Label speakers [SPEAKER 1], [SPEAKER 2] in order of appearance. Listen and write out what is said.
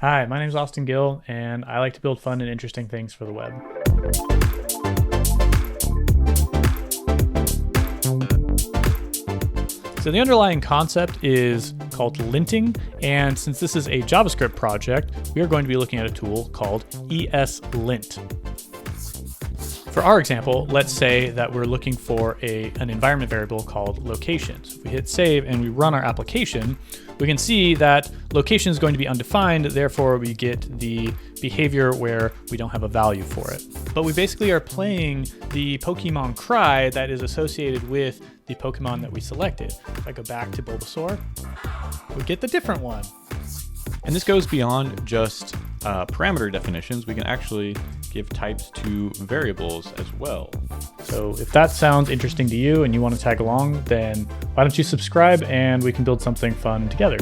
[SPEAKER 1] Hi, my name is Austin Gil, and I like to build fun and interesting things for the web. So the underlying concept is called linting, and since this is a JavaScript project, we are going to be looking at a tool called ESLint. For our example, let's say that we're looking for an environment variable called location. So if we hit save and we run our application, we can see that location is going to be undefined, therefore we get the behavior where we don't have a value for it. But we basically are playing the Pokemon cry that is associated with the Pokemon that we selected. If I go back to Bulbasaur, we get the different one.
[SPEAKER 2] And this goes beyond just parameter definitions. We can actually give types to variables as well.
[SPEAKER 1] So if that sounds interesting to you and you want to tag along, then why don't you subscribe and we can build something fun together.